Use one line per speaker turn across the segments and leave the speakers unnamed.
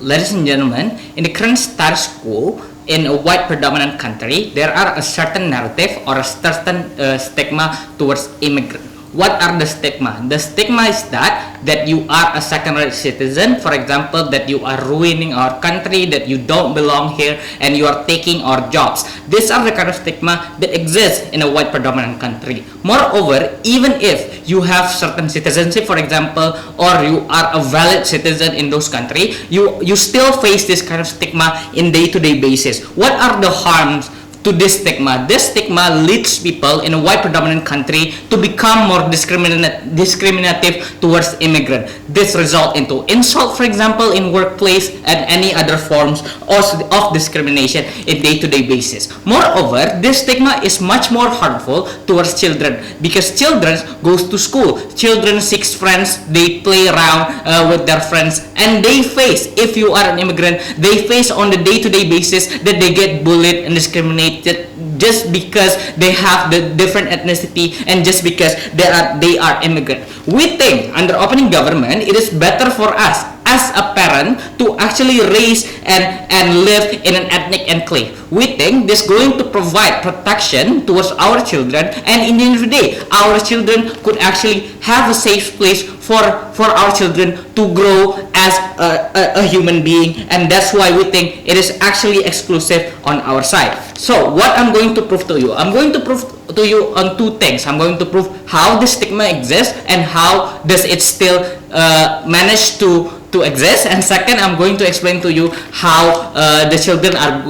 ladies and gentlemen, in the current status quo in a white predominant country, there are a certain narrative or a certain stigma towards immigrant. What are the stigma? The stigma is that you are a second-rate citizen, for example, that you are ruining our country, that you don't belong here, and you are taking our jobs. These are the kind of stigma that exists in a white predominant country. Moreover, even if you have certain citizenship, for example, or you are a valid citizen in those countries, you still face this kind of stigma in day-to-day basis. What are the harms to this stigma? This stigma leads people in a white predominant country to become more discriminative towards immigrant. This result into insult, for example, in workplace and any other forms of discrimination in day-to-day basis. Moreover, this stigma is much more harmful towards children because children goes to school. Children seek friends, they play around with their friends, and they face, if you are an immigrant, they face on the day-to-day basis that they get bullied and discriminated just because they have the different ethnicity and just because they are immigrant. We think under opening government it is better for us as a parent to actually raise and live in an ethnic enclave. We think this is going to provide protection towards our children, and in the end of the day, our children could actually have a safe place for our children to grow as a human being, and that's why we think it is actually exclusive on our side. So what I'm going to prove to you, I'm going to prove to you on two things. I'm going to prove how the stigma exists and how does it still manage to exist, and second, I'm going to explain to you how the children are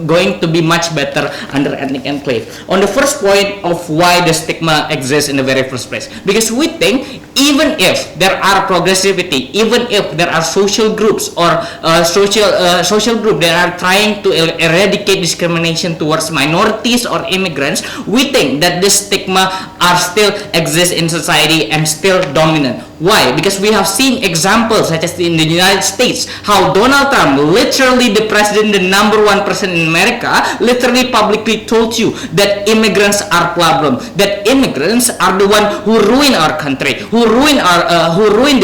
going to be much better under ethnic enclave. On the first point of why the stigma exists in the very first place, because we think even if there are progressivity, even if there are social groups or social group that are trying to eradicate discrimination towards minorities or immigrants, we think that this stigma are still exist in society and still dominant. Why? Because we have seen examples such as in the United States, how Donald Trump, literally the president, the number one person in America, literally publicly told you that immigrants are problem, that immigrants are the one who ruin our country, who ruin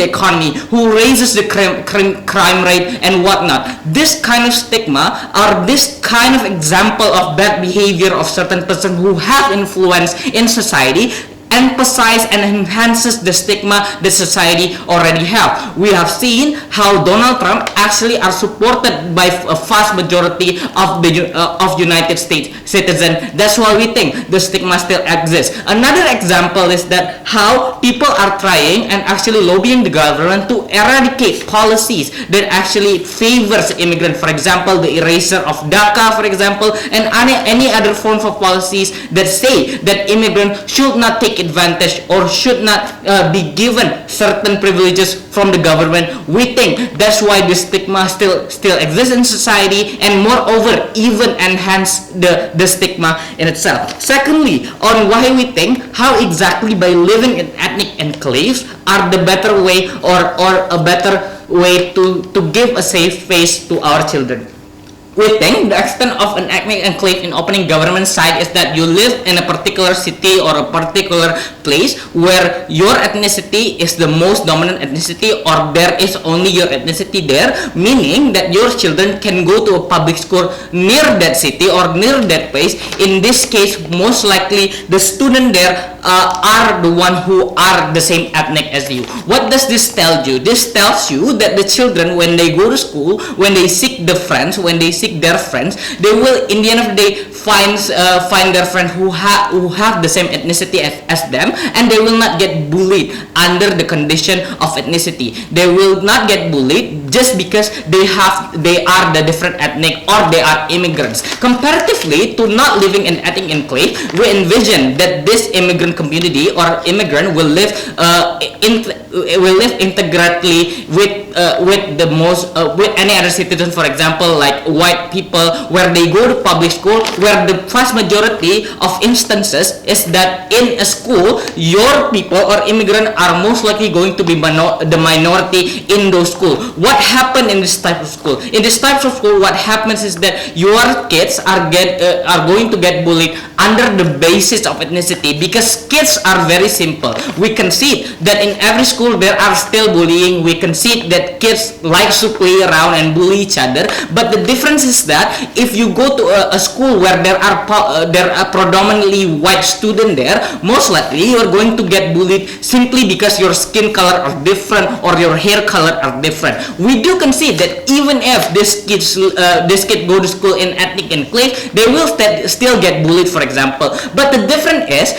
the economy, who raises the crime rate and whatnot. This kind of stigma or this kind of example of bad behavior of certain person who have influence in society emphasize and enhances the stigma that society already have. We have seen how Donald Trump actually are supported by a vast majority of the United States citizens. That's why we think the stigma still exists. Another example is that how people are trying and actually lobbying the government to eradicate policies that actually favors immigrants. For example, the erasure of DACA, for example, and any other form of policies that say that immigrants should not take advantage or should not be given certain privileges from the government. We think that's why the stigma still exists in society, and moreover even enhance the stigma in itself. Secondly, on why we think how exactly by living in ethnic enclaves are the better way or a better way to give a safe face to our children. We think the extent of an ethnic enclave in opening government side is that you live in a particular city or a particular place where your ethnicity is the most dominant ethnicity, or there is only your ethnicity there, meaning that your children can go to a public school near that city or near that place. In this case, most likely the student there are the one who are the same ethnic as you. What does this tell you? This tells you that the children, when they go to school, when they seek the friends, when they seek their friends, they will in the end of the day find their friend who have the same ethnicity as them, and they will not get bullied under the condition of ethnicity. They will not get bullied just because they are the different ethnic or they are immigrants. Comparatively to not living in ethnic enclave, we envision that this immigrant community or immigrant will live integrally with the most with any other citizen, for example like white people, where they go to public school, where the vast majority of instances is that in a school your people or immigrant are most likely going to be the minority in those schools. What happened in this type of school? In this type of school, what happens is that your kids are going to get bullied under the basis of ethnicity, because kids are very simple. We can see that in every school there are still bullying. We can see that that kids likes to play around and bully each other. But the difference is that if you go to a school where there are predominantly white students there, most likely you are going to get bullied simply because your skin color are different or your hair color are different. We do concede that even if this kid go to school in ethnic enclave, they will still get bullied, for example. But the difference is,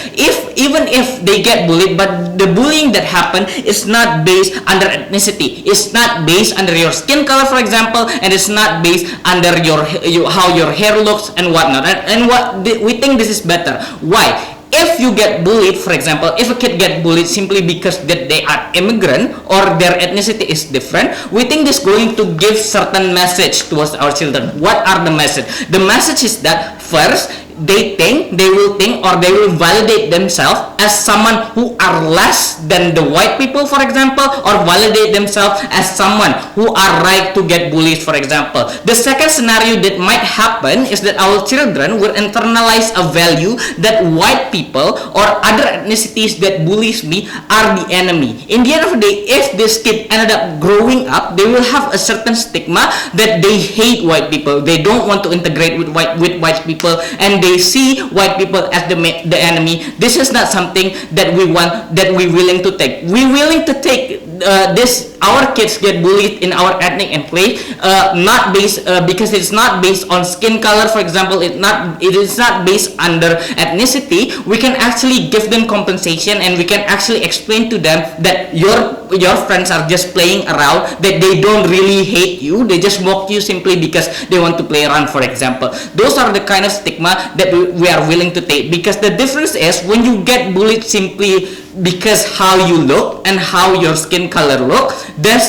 even if they get bullied, but the bullying that happen is not based under ethnicity, it's not based under your skin color, for example, and it's not based under how your hair looks and whatnot. And we think this is better. Why? If you get bullied, for example, if a kid get bullied simply because that they are immigrant or their ethnicity is different, we think this is going to give certain message towards our children. What are the message? The message is that first, they will think or they will validate themselves as someone who are less than the white people, for example, or validate themselves as someone who are right to get bullied, for example. The second scenario that might happen is that our children will internalize a value that white people or other ethnicities that bullies me are the enemy. In the end of the day, if this kid ended up growing up, they will have a certain stigma that they hate white people, they don't want to integrate with white people, and they see white people as the enemy. This is not something that we want, that we're willing to take. We're willing to take our kids get bullied in our ethnic enclave, not based because it's not based on skin color, for example. It is not based under ethnicity. We can actually give them compensation, and we can actually explain to them that your friends are just playing around, that they don't really hate you, they just mock you simply because they want to play around, for example. Those are the kind of stigma that we are willing to take, because the difference is when you get bullied simply because how you look and how your skin color look, that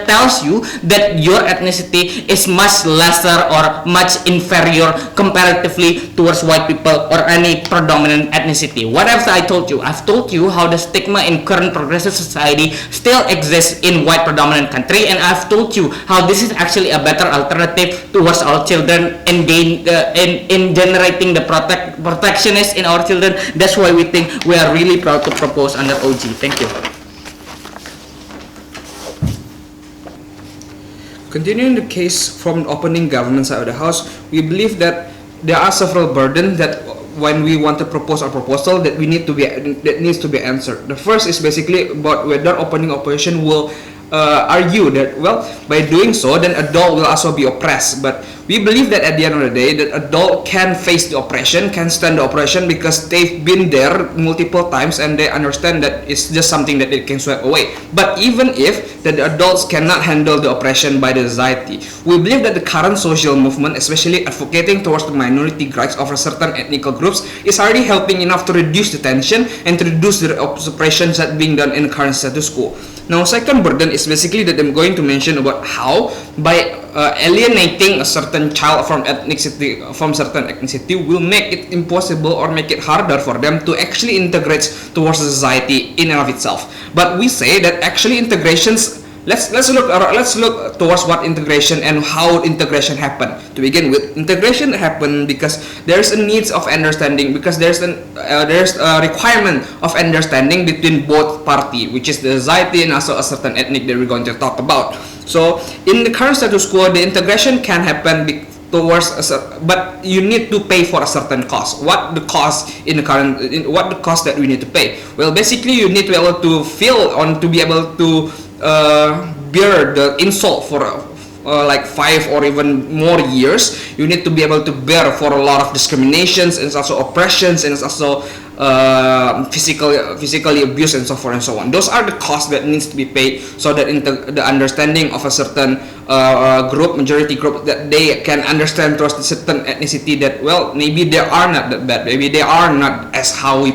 tells you that your ethnicity is much lesser or much inferior comparatively towards white people or any predominant ethnicity. What else I told you? I've told you how the stigma in current progressive society still exists in white predominant country, and I've told you how this is actually a better alternative towards our children in generating the protectionist in our children. That's why we think we are really proud to propose under OG. Thank you.
Continuing the case from the opening government side of the House, we believe that there are several burdens that when we want to propose a proposal that needs to be answered. The first is basically about whether opening opposition will argue that, well, by doing so, then adult will also be oppressed. But we believe that at the end of the day, that adult can face the oppression, can stand the oppression, because they've been there multiple times and they understand that it's just something that they can sweep away. But even if the adults cannot handle the oppression by the society, we believe that the current social movement, especially advocating towards the minority rights of certain ethnic groups, is already helping enough to reduce the tension and to reduce the oppressions that being done in the current status quo. Now, second burden is basically that I'm going to mention about how by alienating a certain child from certain ethnicity will make it impossible or make it harder for them to actually integrate towards society in and of itself. But we say that actually integrations, let's look towards what integration and how integration happen. To begin with, integration happen because there's a needs of understanding, because there's a requirement of understanding between both party, which is the society and also a certain ethnic that we're going to talk about. So in the current status quo, the integration can happen but you need to pay for a certain cost. What the cost that we need to pay? Well, basically you need to be able to be able to bear the insult for like 5 or even more years. You need to be able to bear for a lot of discriminations and also oppressions and also physically abuse and so forth and so on. Those are the costs that needs to be paid, so that the understanding of a certain majority group, that they can understand towards a certain ethnicity that, well, maybe they are not that bad, maybe they are not as how we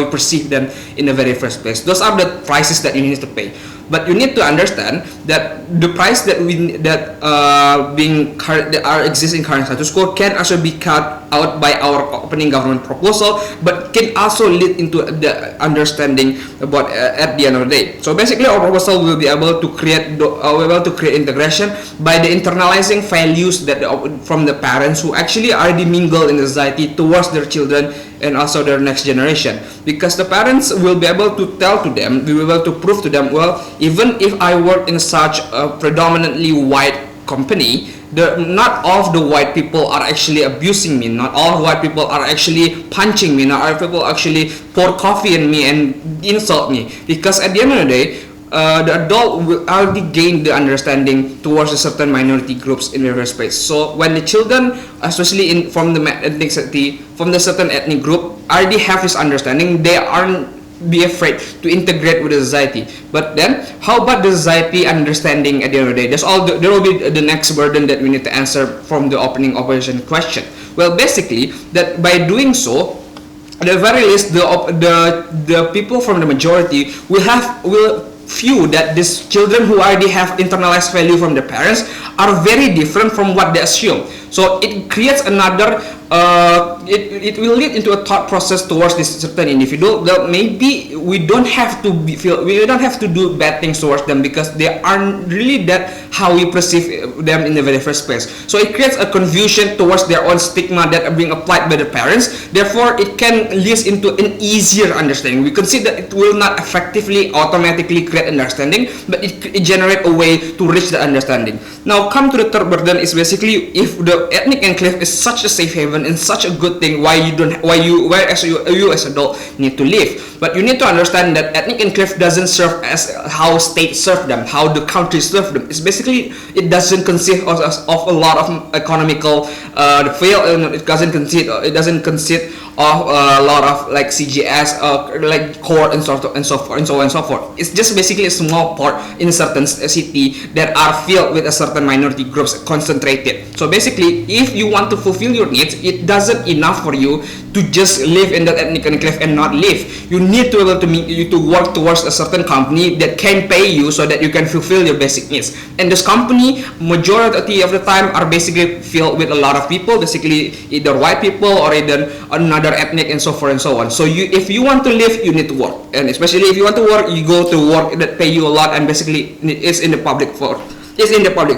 perceive them in the very first place. Those are the prices that you need to pay. But you need to understand that the price that exist in current status quo can also be cut out by our opening government proposal, but can also lead into the understanding about at the end of the day. So basically, our proposal will be able to create integration by the internalizing values that from the parents who actually already mingle in the society towards their children and also their next generation, because the parents will be able to tell to them, we will be able to prove to them, well, even if I work in such a predominantly white company, not all of the white people are actually abusing me, not all white people are actually punching me, not all people actually pour coffee in me and insult me, because at the end of the day, the adult will already gain the understanding towards a certain minority groups in their space. So when the children, especially from the ethnicity, from the certain ethnic group, already have this understanding, they aren't be afraid to integrate with the society. But then, how about the society understanding at the end of the day? There will be the next burden that we need to answer from the opening opposition question. Well, basically, that by doing so, at the very least, the people from the majority will view that these children who already have internalized value from their parents are very different from what they assume. So it creates another, it will lead into a thought process towards this certain individual that maybe we don't have to do bad things towards them, because they aren't really that how we perceive them in the very first place. So it creates a confusion towards their own stigma that are being applied by the parents. Therefore, it can lead into an easier understanding. We can see that it will not effectively automatically create understanding, but it generate a way to reach the understanding. Now, come to the third burden is basically, if the ethnic enclave is such a safe haven and such a good thing, why you as adult need to live. But you need to understand that ethnic enclave doesn't serve as how states serve them, how the country serve them. It's basically, it doesn't consist of a lot of economical it doesn't consist of a lot of like CGS, like core and so on and so forth. It's just basically a small part in a certain city that are filled with a certain minority groups concentrated. So basically, if you want to fulfill your needs, it doesn't enough for you to just live in that ethnic enclave and not live. You need to be able to work towards a certain company that can pay you so that you can fulfill your basic needs. And this company, majority of the time, are basically filled with a lot of people, basically either white people or either another ethnic and so forth and so on. So if you want to live, you need to work, and especially if you want to work, you go to work that pay you a lot, and basically it's in the public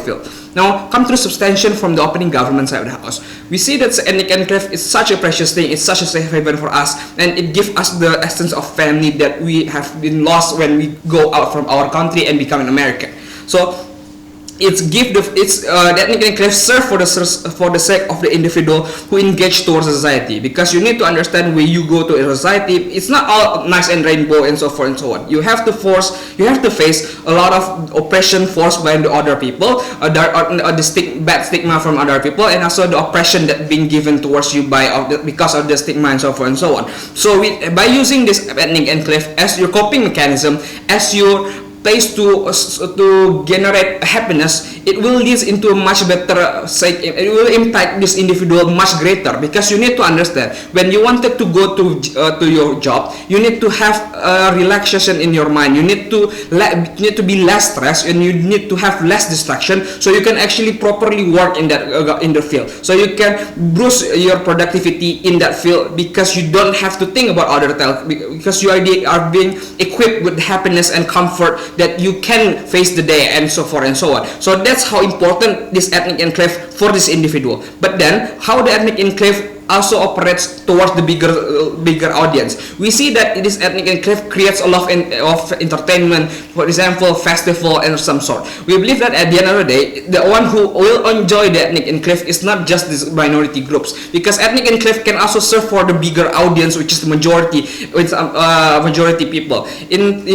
field. Now, come to the substantiation from the opening government side of the house. We see that ethnic enclave is such a precious thing, it's such a safe haven for us, and it gives us the essence of family that we have been lost when we go out from our country and become an American. So the ethnic enclave serve for the sake of the individual who engage towards society, because you need to understand when you go to a society, it's not all nice and rainbow and so forth and so on. You have to face a lot of oppression forced by the other people, bad stigma from other people, and also the oppression that being given towards you because of the stigma and so forth and so on. So by using this ethnic enclave as your coping mechanism, as your place to generate happiness, it will lead into a much better it will impact this individual much greater, because you need to understand, when you wanted to go to your job, you need to have relaxation in your mind, you need to be less stressed, and you need to have less distraction, so you can actually properly work in the field, so you can boost your productivity in that field, because you don't have to think about other things, because you already are being equipped with happiness and comfort that you can face the day and so forth and so on. So that's how important this ethnic enclave for this individual. But then, how the ethnic enclave also operates towards the bigger audience. We see that this ethnic enclave creates a lot of entertainment, for example, festival and some sort. We believe that at the end of the day, the one who will enjoy the ethnic enclave is not just these minority groups, because ethnic enclave can also serve for the bigger audience, which is the majority people. In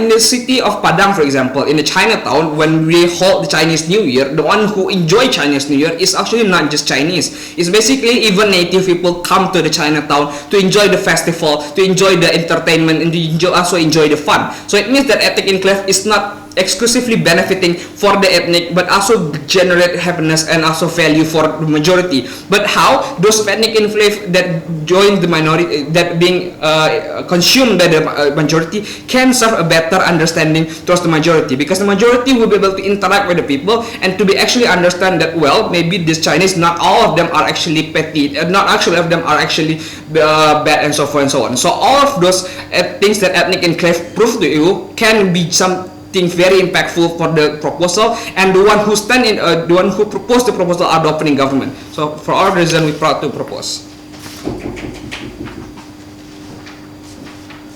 the city of Padang, for example, in the Chinatown, when we hold the Chinese New Year, the one who enjoy Chinese New Year is actually not just Chinese. It's basically even native people come to the Chinatown to enjoy the festival, to enjoy the entertainment, and to also enjoy the fun. So it means that ethnic enclave is not exclusively benefiting for the ethnic, but also generate happiness and also value for the majority. But how those ethnic enclave that join the minority, that being consumed by the majority, can serve a better understanding towards the majority, because the majority will be able to interact with the people and to be actually understand that, well, maybe this Chinese, not all of them are actually petty, not actually of them are actually bad and so forth and so on. So all of those things that ethnic enclave prove to you can be something very impactful for the proposal, and the one who proposed the proposal are the opening government. So for our reason, we proud to propose.